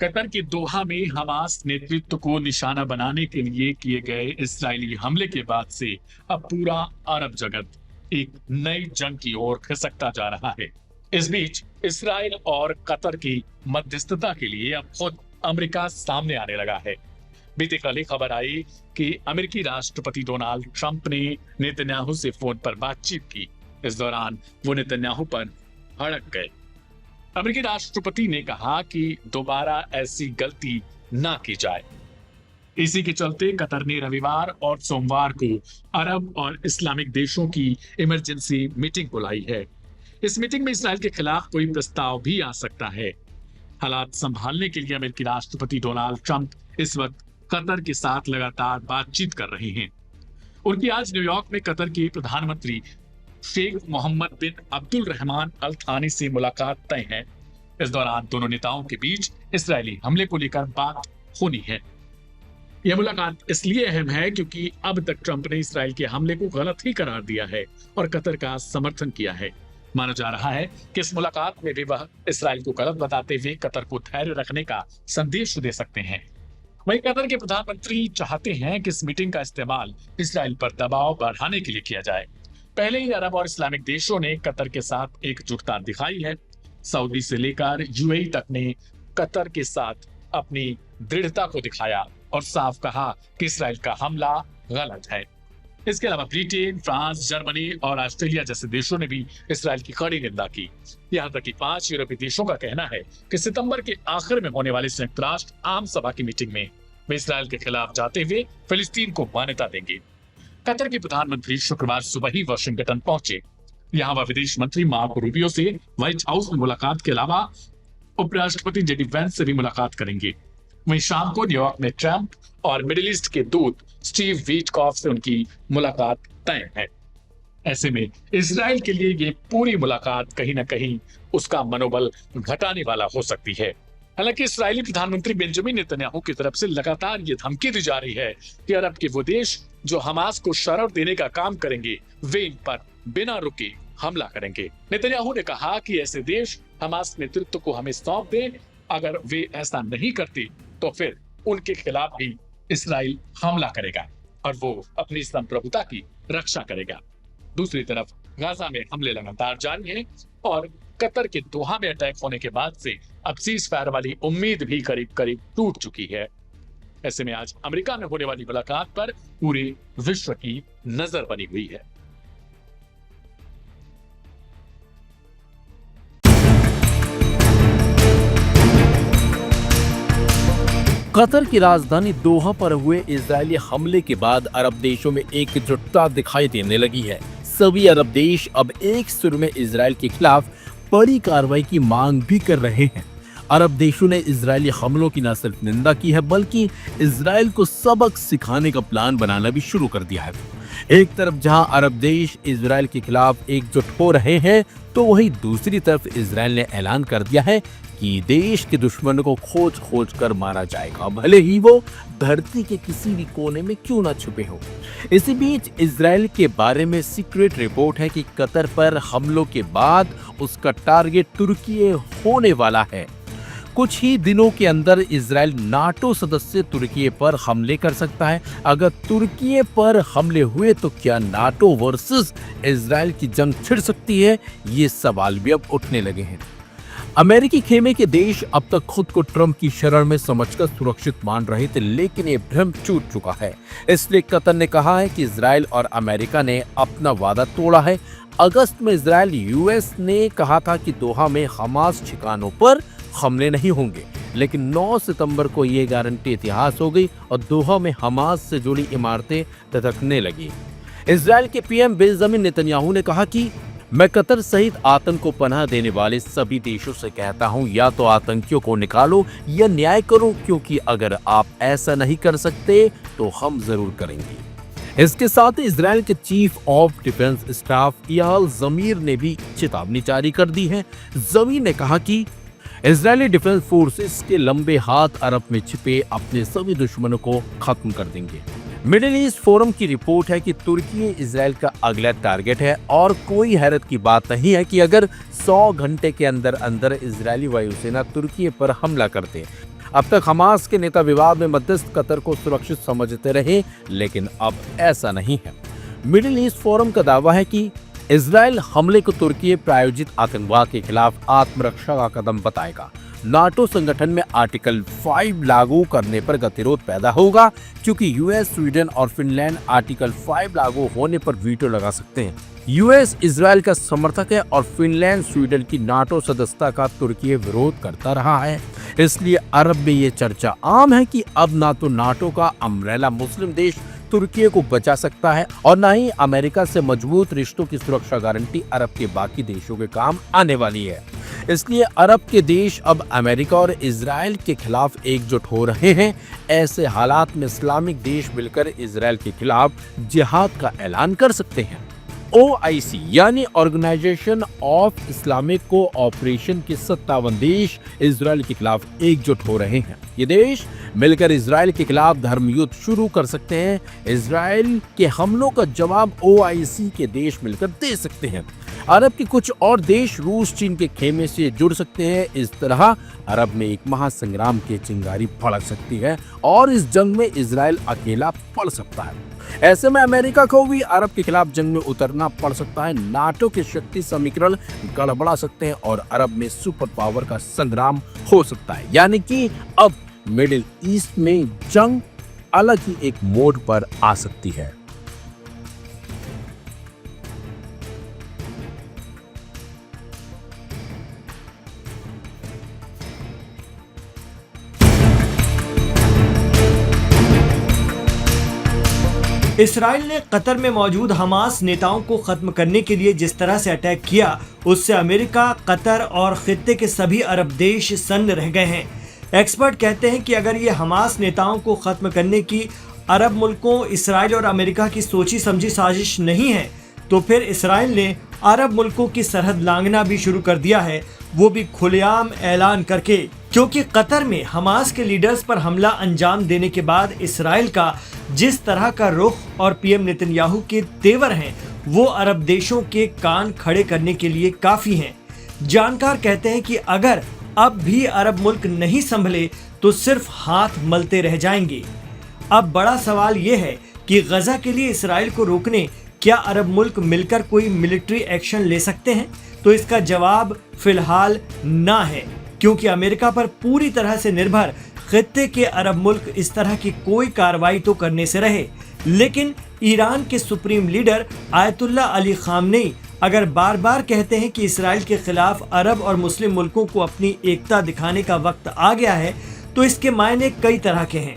Qatar के दोहा में Hamas नेतृत्व को निशाना बनाने के लिए किए गए इस्राएली हमले के बाद से अब पूरा अरब जगत एक नई जंग की ओर खिसकता जा रहा है। इस बीच इसराइल और कतर की मध्यस्थता के लिए अब खुद अमेरिका सामने आने लगा है। बीते कल ही खबर आई कि अमेरिकी राष्ट्रपति डोनाल्ड ट्रंप ने नेतन्याहू से फोन पर बातचीत की। इस दौरान वो नेतन्याहू पर भड़क गए। अमेरिकी राष्ट्रपति ने कहा कि दोबारा ऐसी गलती ना की जाए। इसी के चलते कतर ने रविवार और सोमवार को अरब और इस्लामिक देशों की इमरजेंसी मीटिंग बुलाई है। इस मीटिंग में इसराइल के खिलाफ कोई प्रस्ताव भी आ सकता है। हालात संभालने के लिए अमेरिकी राष्ट्रपति डोनाल्ड ट्रंप इस वक्त कतर के साथ लगातार बातचीत कर रहे हैं। उनकी आज न्यूयॉर्क में कतर के प्रधानमंत्री शेख मोहम्मद बिन अब्दुल रहमान अल थानी से मुलाकात तय है। इस दौरान दोनों नेताओं के बीच इसराइली हमले को लेकर बात होनी है। यह मुलाकात इसलिए अहम है क्योंकि अब तक ट्रंप ने इसराइल के हमले को गलत ही करार दिया है और कतर का समर्थन किया है। माना जा रहा है कि इस मुलाकात में भी वह इसराइल को गलत बताते हुए कतर को धैर्य रखने का संदेश दे सकते हैं। वहीं कतर के प्रधानमंत्री चाहते हैं कि इस मीटिंग का इस्तेमाल इसराइल पर दबाव बढ़ाने के लिए किया जाए। पहले ही अरब और इस्लामिक देशों ने कतर के साथ एकजुटता दिखाई है। सऊदी से लेकर यूएई तक ने कतर के साथ अपनी दृढ़ता को दिखाया और साफ कहा कि इसराइल का हमला गलत है। इसके अलावा ब्रिटेन, फ्रांस, जर्मनी और ऑस्ट्रेलिया जैसे देशों ने भी इसराइल की कड़ी निंदा की। यहाँ तक कि 5 यूरोपीय देशों का कहना है कि सितंबर के आखिर में होने वाली संयुक्त राष्ट्र आम सभा की मीटिंग में वे इसराइल के खिलाफ जाते हुए फिलिस्तीन को मान्यता देंगे। कतर के प्रधानमंत्री शुक्रवार सुबह ही वाशिंगटन पहुंचे। यहाँ वह विदेश मंत्री मार्को रूबियो से व्हाइट हाउस में मुलाकात के अलावा उपराष्ट्रपति जेडी वेंस से भी मुलाकात करेंगे। वहीं शाम को न्यूयॉर्क में ट्रंप और मिडिल ईस्ट के दूत स्टीव विटकॉफ से उनकी मुलाकात तय है। ऐसे में इसराइल के लिए ये पूरी मुलाकात कहीं ना कहीं उसका मनोबल घटाने वाला हो सकती है। हालांकि इस्राएली प्रधानमंत्री बेंजामिन नेतन्याहू की तरफ से लगातार ये धमकी दी जा रही है कि अरब के वो देश जो हमास को शरण देने का काम करेंगे वे इन पर बिना रुके हमला करेंगे। नेतन्याहू ने कहा कि ऐसे देश हमास नेतृत्व को हमें सौंप दें। अगर वे ऐसा नहीं करते तो फिर उनके खिलाफ भी इसराइल हमला करेगा और वो अपनी संप्रभुता की रक्षा करेगा। दूसरी तरफ गाजा में हमले लगातार जारी हैं और कतर के दोहा में अटैक होने के बाद से अब सीज फायर वाली उम्मीद भी करीब करीब टूट चुकी है। ऐसे में आज अमेरिका में होने वाली मुलाकात पर पूरे विश्व की नजर बनी हुई है। कतर की राजधानी दोहा पर हुए इजरायली हमले के बाद अरब देशों में एकजुटता दिखाई देने लगी है। सभी अरब देश अब एक सुर में इजरायल के खिलाफ बड़ी कार्रवाई की मांग भी कर रहे हैं। अरब देशों ने इजरायली हमलों की न सिर्फ निंदा की है बल्कि इजरायल को सबक सिखाने का प्लान बनाना भी शुरू कर दिया है। एक तरफ जहां अरब देश इजरायल के खिलाफ एकजुट हो रहे हैं तो वहीं दूसरी तरफ इजरायल ने ऐलान कर दिया है कि देश के दुश्मन को खोज खोज कर मारा जाएगा, भले ही वो धरती के किसी भी कोने में क्यों ना छुपे हो। इसी बीच इजरायल के बारे में सीक्रेट रिपोर्ट है कि कतर पर हमलों के बाद उसका टारगेट तुर्की होने वाला है। कुछ ही दिनों के अंदर इजरायल नाटो सदस्य तुर्की पर हमले कर सकता है। अगर तुर्की पर हमले हुए तो क्या नाटो वर्सेस इजरायल की जंग छिड़ सकती है? ये सवाल भी अब उठने लगे हैं। अमेरिकी खेमे के देश अब तक खुद को ट्रंप की शरण में समझकर सुरक्षित मान रहे थे, लेकिन ये भ्रम टूट चुका है। इसलिए कतर ने कहा है कि इजरायल और अमेरिका ने अपना वादा तोड़ा है। अगस्त में इजरायल यूएस ने कहा था कि दोहा में हमास ठिकानों पर हमले नहीं होंगे, लेकिन 9 सितंबर को ये गारंटी इतिहास हो गई और दोहा में हमास से जुड़ी इमारतें धधकने लगी। इजरायल के पीएम बेंजामिन नेतन्याहू ने कहा कि मैं कतर सहित आतंक को पनाह देने वाले सभी देशों से कहता हूं, या तो आतंकियों को निकालो या न्याय करो, क्योंकि अगर आप ऐसा नहीं कर सकते तो हम जरूर करेंगे। इसके साथ ही इजरायल के chief of defence staff Eyal Zamir ने भी चेतावनी जारी कर दी है। जमीर ने कहा कि इजरायली डिफेंस फोर्सेस के लंबे हाथ अरब में छिपे अपने सभी दुश्मनों को खत्म कर देंगे। मिडिल ईस्ट फोरम की रिपोर्ट है कि तुर्की इजरायल का अगला टारगेट है और कोई हैरत की बात नहीं है कि अगर 100 घंटे के अंदर अंदर इजरायली वायुसेना तुर्की पर हमला करते। अब तक हमास के नेता विवाद में मध्यस्थ कतर को सुरक्षित समझते रहे, लेकिन अब ऐसा नहीं है। मिडिल ईस्ट फोरम का दावा है कि इजराइल हमले को तुर्की प्रायोजित आतंकवाद के खिलाफ आत्मरक्षा का कदम बताएगा। नाटो संगठन में आर्टिकल 5 लागू करने पर गतिरोध पैदा होगा, क्योंकि यूएस, स्वीडन और फिनलैंड आर्टिकल 5 लागू होने पर वीटो लगा सकते हैं। यूएस इजराइल का समर्थक है और फिनलैंड स्वीडन की नाटो सदस्यता का तुर्की विरोध करता रहा है। इसलिए अरब में ये चर्चा आम है कि अब ना तो नाटो का अम्ब्रेला मुस्लिम देश तुर्की को बचा सकता है और न ही अमेरिका से मजबूत रिश्तों की सुरक्षा गारंटी अरब के बाकी देशों के काम आने वाली है। इसलिए अरब के देश अब अमेरिका और इजराइल के खिलाफ एकजुट हो रहे हैं। ऐसे हालात में इस्लामिक देश मिलकर इजराइल के खिलाफ जिहाद का ऐलान कर सकते हैं। OIC यानी ऑर्गेनाइजेशन ऑफ इस्लामिक कोऑपरेशन के 57 देश इजराइल के खिलाफ एकजुट हो रहे हैं। ये देश मिलकर इजराइल के खिलाफ धर्म युद्ध शुरू कर सकते हैं। इजराइल के हमलों का जवाब OIC के देश मिलकर दे सकते हैं। अरब के कुछ और देश रूस, चीन के खेमे से जुड़ सकते हैं। इस तरह अरब में एक महासंग्राम की चिंगारी भड़क सकती है और इस जंग में इजराइल अकेला पड़ सकता है। ऐसे में अमेरिका को भी अरब के खिलाफ जंग में उतरना पड़ सकता है। नाटो के शक्ति समीकरण गड़बड़ा सकते हैं और अरब में सुपर पावर का संग्राम हो सकता है। यानी कि अब मिडिल ईस्ट में जंग अलग ही एक मोड पर आ सकती है। इसराइल ने कतर में मौजूद हमास नेताओं को खत्म करने के लिए जिस तरह से अटैक किया, उससे अमेरिका, कतर और खित्ते के सभी अरब देश सन्न रह गए हैं। एक्सपर्ट कहते हैं कि अगर ये हमास नेताओं को खत्म करने की अरब मुल्कों, इसराइल और अमेरिका की सोची समझी साजिश नहीं है, तो फिर इसराइल ने अरब मुल्कों की सरहद लांघना भी शुरू कर दिया है, वो भी खुलेआम ऐलान करके। क्योंकि कतर में हमास के लीडर्स पर हमला अंजाम देने के बाद इसराइल का जिस तरह का रुख और पीएम नेतन्याहू के तेवर हैं, वो अरब देशों के कान खड़े करने के लिए काफी हैं। जानकार कहते हैं कि अगर अब भी अरब मुल्क नहीं संभले तो सिर्फ हाथ मलते रह जाएंगे। अब बड़ा सवाल ये है कि गजा के लिए इसराइल को रोकने क्या अरब मुल्क मिलकर कोई मिलिट्री एक्शन ले सकते हैं? तो इसका जवाब फिलहाल ना है, क्योंकि अमेरिका पर पूरी तरह से निर्भर खित्ते के अरब मुल्क इस तरह की कोई कार्रवाई तो करने से रहे। लेकिन ईरान के supreme leader ayatollah Ali Khamenei अगर बार बार कहते हैं कि इसराइल के खिलाफ अरब और मुस्लिम मुल्कों को अपनी एकता दिखाने का वक्त आ गया है, तो इसके मायने कई तरह के हैं।